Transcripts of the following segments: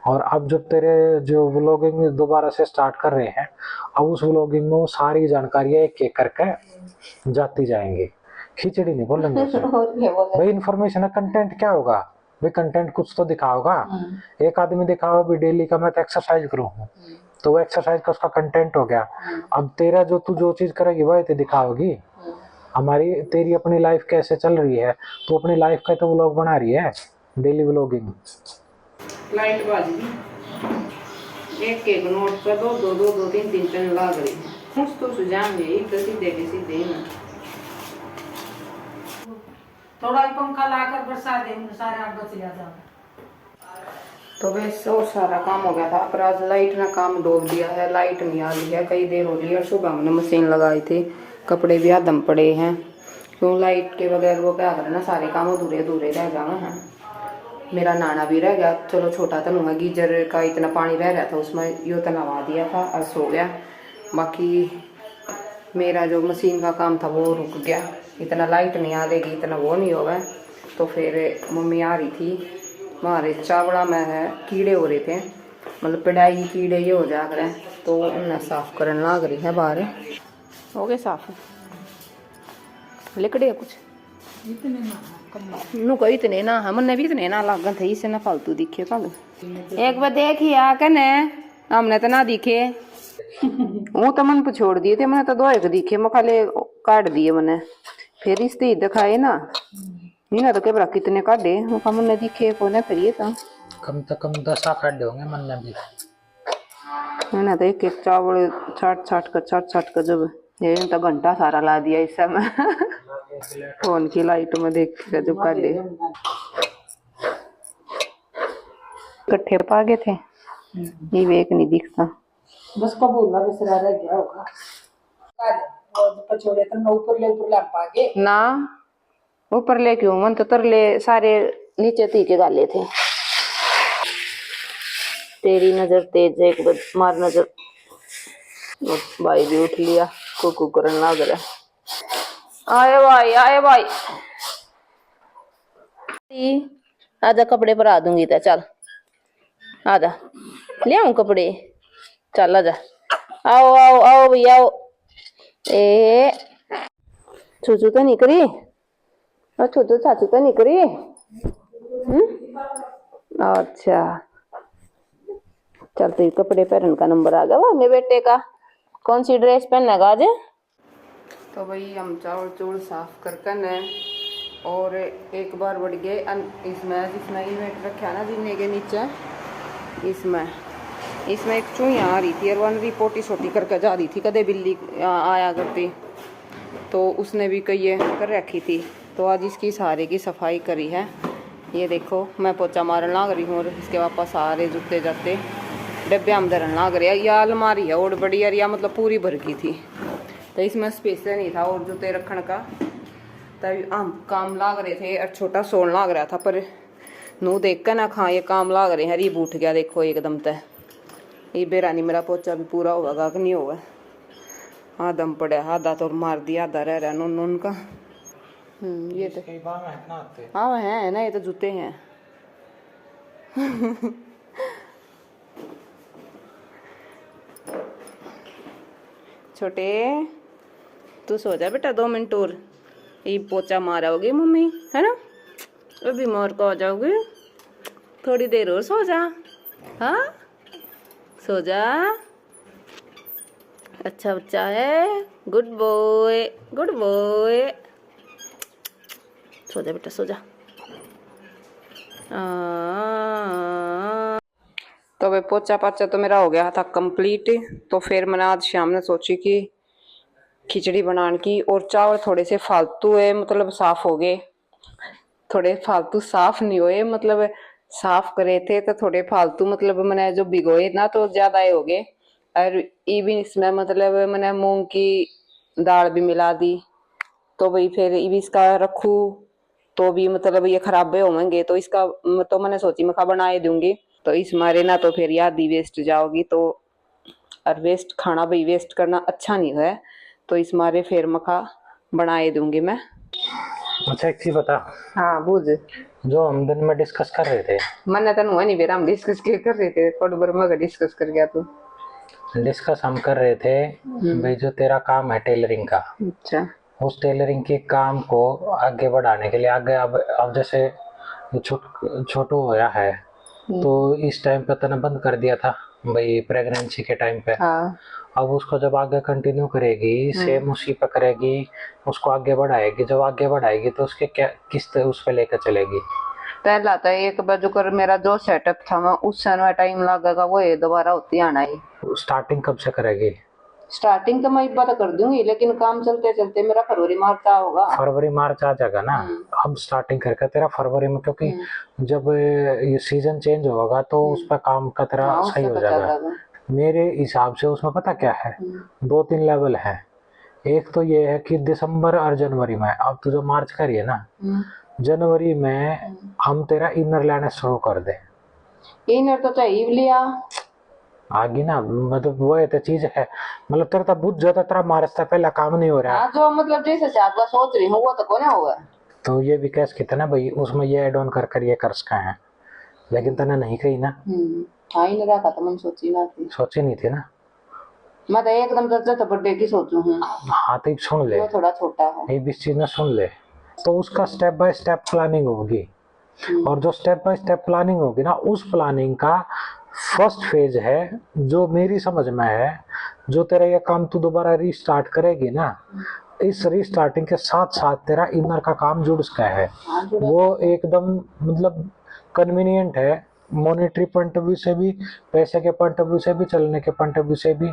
और अब जब तेरे जो व्लॉगिंग दोबारा से स्टार्ट कर रहे हैं, अब उस व्लॉगिंग में वो सारी जानकारियां एक एक करके जाती जाएंगी। खिचड़ी नहीं बोलेंगे उसे। भाई इन्फॉर्मेशन है, कंटेंट क्या होगा भाई, कंटेंट कुछ तो दिखाओगा। एक आदमी दिखाओ भी डेली का मैं तो एक्सरसाइज करूँ, तो वो एक्सरसाइज का उसका कंटेंट हो गया। अब तेरा जो तू जो चीज करेगी वही तो दिखाओगी। हमारी तेरी अपनी लाइफ कैसे चल रही है, तू अपनी लाइफ का तो व्लॉग बना रही है, डेली व्लॉगिंग। लाइट बाज गई, एक एक नोट पर दो दो दो दो तीन तीन पेन लाग रही है। कुछ तो सुझाव है एक सीधे के सीधे ना थोड़ा ही पंखा लाकर बरसा दे, सारे आप बच जाता। तो बस और सारा काम हो गया था, पर आज लाइट ने काम डोब दिया है। लाइट नहीं आ रही है, कई देर हो रही है। और सुबह हमने मशीन लगाई थी, कपड़े भी आदम पड़े हैं। क्यों लाइट के बगैर वो क्या करना, सारे काम अधूरे अधूरे रह जाए हैं। मेरा नाना भी रह गया, चलो छोटा तो नहीं, गीजर का इतना पानी रह रहा था उसमें, यो तो नवा दिया था और सो गया। बाकी मेरा जो मशीन का काम था वो रुक गया। इतना लाइट नहीं आ देगी, इतना वो नहीं होगा। तो फिर मम्मी आ रही थी, हमारे चावड़ा में है कीड़े हो रहे थे, मतलब पिड़ाई कीड़े ये हो जा रहे हैं, तो उन्हें साफ करने लग रही है। बाहर हो गए साफ, लिकड़े कुछ नु कोई इतने ना, हमने भी इतने ना लागन थे, इसे ना फालतू दिखे कल। एक बार देखिए आके ने, हमने तो ना दिखे। वो तो मन पे छोड़ दिए थे, मैंने तो दो एक दिखे, मखाले काट दिए मैंने। फिर इसते दिखाए ना, नहीं ना तो क्या कितने काटे, वो मन ने दिखे को ना। फिर ये तो कम से कम 10 खाडे होंगे मन में भी। है ना, तो एक एक चावल छाट छाट कर जब ये तो घंटा सारा ला दिया इस समय। फोन की लाइट में देख के जब काटे इकट्ठे पागे थे, ये वेक नहीं दिखता। बस को बोलना बिसरा रह गया होगा। पछोड़े तो ऊपर ले पागे ना ऊपर ले क्यों, मन तो तरले सारे नीचे ती के गाले थे। तेरी नजर तेज है, एक बार मार नजर। भाई भी उठ लिया, कुकू करने लग रहा। आए भाई आजा, कपड़े पर आ दूंगी तो चल आजा, ले आऊं कपड़े, चल आजा। आओ आओ आओ भैया आओ। ए छूछू तो नहीं करी, और छूछू चाचू तो नहीं करी। अच्छा चल, तो कपड़े पहनने का नंबर आ गया वाह मेरे बेटे का। कौन सी ड्रेस पहनेगा आज? तो भाई हम चावल चूल साफ करके न, और एक बार बढ़ गए इसमें, जिसमें इवेंट रखा ना जीने के नीचे, इसमें एक चूहिया आ रही थी और वन रिपोर्टी छोटी करके जा रही थी, कदे बिल्ली आया करती, तो उसने भी कई कर रखी थी। तो आज इसकी सारे की सफाई करी है। ये देखो मैं पोचा मारने लग रही हूँ, और इसके वापस सारे जूते जाते डब्बे हम धरन लग रहे। या अलमारी है और बड़ी यार, या मतलब पूरी भर की थी, तो इसमें स्पेस नहीं था और जूते रखने का, तभी हम काम लाग रहे थे। और छोटा सोन लाग रहा था, पर नू देख कर ना खा ये काम लाग रहे हैं। ये बूठ गया देखो एकदम तय, ये बेरानी मेरा पोचा भी पूरा होगा कि नहीं होगा। आदम पड़ा, आधा तो मार दिया, आधा रह रहा नून नून का। ये तो हाँ है ना, ये तो जूते हैं। छोटे तू सो जा बेटा 2 मिनट और, ये पोचा मारोगी मम्मी है ना, तो बीमार को हो जाओगे। थोड़ी देर और सो जा, हाँ सो जा, अच्छा बच्चा है, गुड बॉय गुड बॉय। सो जा बेटा सो जा। तो भाई पोचा पाचा तो मेरा हो गया था कंप्लीट। तो फिर मैंने आज शाम ने सोची कि खिचड़ी बनाने की, और चावल थोड़े से फालतू है, मतलब साफ हो गए, थोड़े फालतू साफ नहीं हुए, मतलब साफ करे थे तो थोड़े फालतू, मतलब मैंने जो भिगोए ना तो ज्यादा ही हो गए। और ये भी इसमें मतलब मैंने मूंग की दाल भी मिला दी, तो भाई फिर ये भी इसका रखू तो भी मतलब ये खराबे होंगे, तो इसका तो मैंने सोची मैं बनाए दूंगी। तो इस मारे ना तो फिर याद ही वेस्ट जाओगी, तो और वेस्ट खाना भाई वेस्ट करना अच्छा नहीं है, तो इस मारे फिर मखा बनाए दूंगी मैं। अच्छा एक चीज बता, हाँ बूझ। जो हम दिन में डिस्कस कर रहे थे। मैंने तनु नहीं बेरा हम डिस्कस के कर रहे थे थोड़ी बार मैं डिस्कस कर गया तू। डिस्कस हम कर रहे थे भाई, जो तेरा काम है टेलरिंग का, अच्छा उस टेलरिंग के काम को आगे बढ़ाने के लिए आगे अब जैसे छोटू होया है तो इस टाइम पे तूने बंद कर दिया था भाई प्रेगनेंसी के टाइम पे। हाँ अब उसको जब आगे कंटिन्यू करेगी सेम उसी पे करेगी, उसको आगे बढ़ाएगी, जब आगे बढ़ाएगी तो उसके क्या किस तरह उस पे लेकर चलेगी। पहला तो एक बार जो कर मेरा जो सेटअप था मैं उस समय टाइम लगेगा वो ये दोबारा होती आना ही। स्टार्टिंग कब से करेगी? स्टार्टिंग तो मैं एक बार कर दूंगी लेकिन काम चलते चलते मेरा फरवरी मार्च होगा। फरवरी मार्च आ जाएगा ना। अब स्टार्टिंग करके तेरा फरवरी में, क्योंकि जब ये सीजन चेंज होगा तो उस पर काम का तेरा सही हो जाएगा। मेरे हिसाब से उसमें पता क्या है, 2-3 लेवल है। एक तो ये है कि दिसंबर और जनवरी में, अब तो जो मार्च का रही है ना, जनवरी में हम तेरा इनर लेना शुरू कर दे। इनर तो चाहिए लिया आगे ना, मतलब वो तो चीज है, मतलब तेरा तो बहुत ज्यादा तेरा मार्च से पहला काम नहीं हो रहा है। हाँ जो मतलब जैसे चाहता सोच रही हूँ वो तो कौन होगा। तो ये भी कह सकते ना भाई उसमें ये एड ऑन कर ये कर सका है, लेकिन तने नहीं कही ना। हाँ इनर रखा था मैंने सोची नहीं थी ना। मैं तो एकदम तो बर्थडे की सोचूं हूँ। हाँ तो सुन ले, वो थोड़ा छोटा है, ये भी चीज ना सुन ले, तो उसका स्टेप बाय स्टेप प्लानिंग होगी। और जो स्टेप बाय स्टेप प्लानिंग होगी ना, उस प्लानिंग का फर्स्ट फेज है जो मेरी समझ में है, जो तेरा ये काम तू दोबारा रीस्टार्ट करेगी ना, इस रीस्टार्टिंग के साथ साथ तेरा इनर का काम जुड़ सका है। वो एकदम मतलब कन्वीनियंट है, मॉनेटरी पॉइंट ऑफ व्यू से भी, पैसे के पॉइंट ऑफ व्यू से भी, चलने के पॉइंट ऑफ व्यू से भी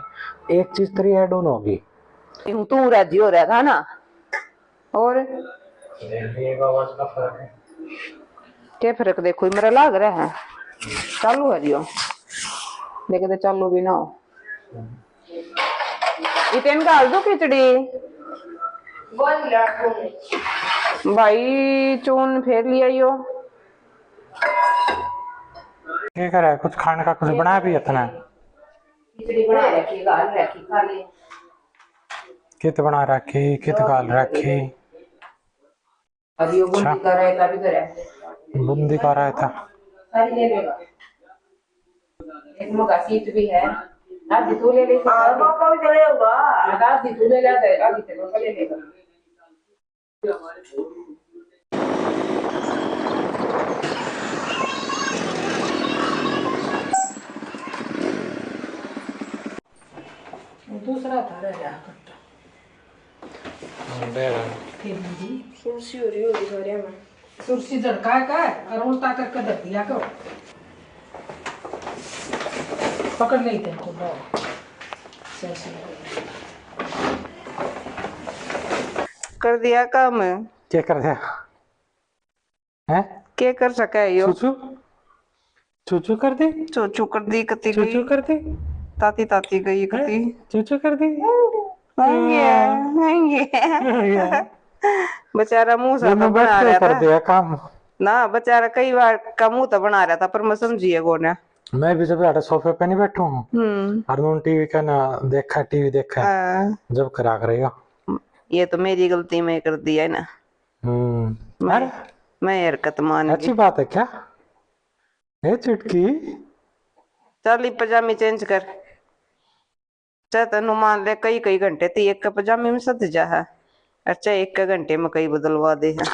एक चीज तेरी ऐड ऑन होगी। तू राजी हो रहा था ना। और आवाज का फर्क है, क्या फर्क देखो मेरा लग रहा है चालू है जियो लेकिन चालू भी ना हो। इतने का दो खिचड़ी भाई चून फेर लिया यो। क्या कर रहा है? कुछ खाने का कुछ बनाया भी इतना? खिचड़ी बना रखी गाल रखी खा ली। कित बना रखी, कित गाल रखी। अभी वो बूंदी का रायता भी करे, बूंदी का रायता सारी ले लेगा। एक मगा सीट भी है, आधी तू ले ले। पापा भी चले होगा, आधी तू ले ले, आधी ते पापा ले लेगा। दूसरा था रह गया कट्टा सुरसी हो रही होगी सारे में। सुरसी झड़का का है और उल्टा करके धर दिया करो, पकड़ नहीं थे को कर दिया काम। क्या कर दिया है? क्या कर सका है यो? चूचू चूचू कर दी, चूचू कर दी, कती गई, चूचू कर दी, ताती ताती गई कती। चूचू कर दी। बेचारा मुंह सा दोनों बना बैठ के रहा कर था दिया काम। ना, बेचारा कई बार का मुंह तो बना रहा था पर मैं समझिए को ना। मैं भी जब ज्यादा सोफे पे नहीं बैठू हूँ, हरनून टीवी का ना देखा, टीवी देखा जब करा कर रही हो। ये तो मेरी गलती में कर दिया है ना। मैं हरकत मान अच्छी बात है क्या? ए चुटकी चल पजामी चेंज कर, चाहे तेन मान ले कई कई घंटे ती एक पजामे में सद जा है, अच्छा एक घंटे में कई बदलवा दे है।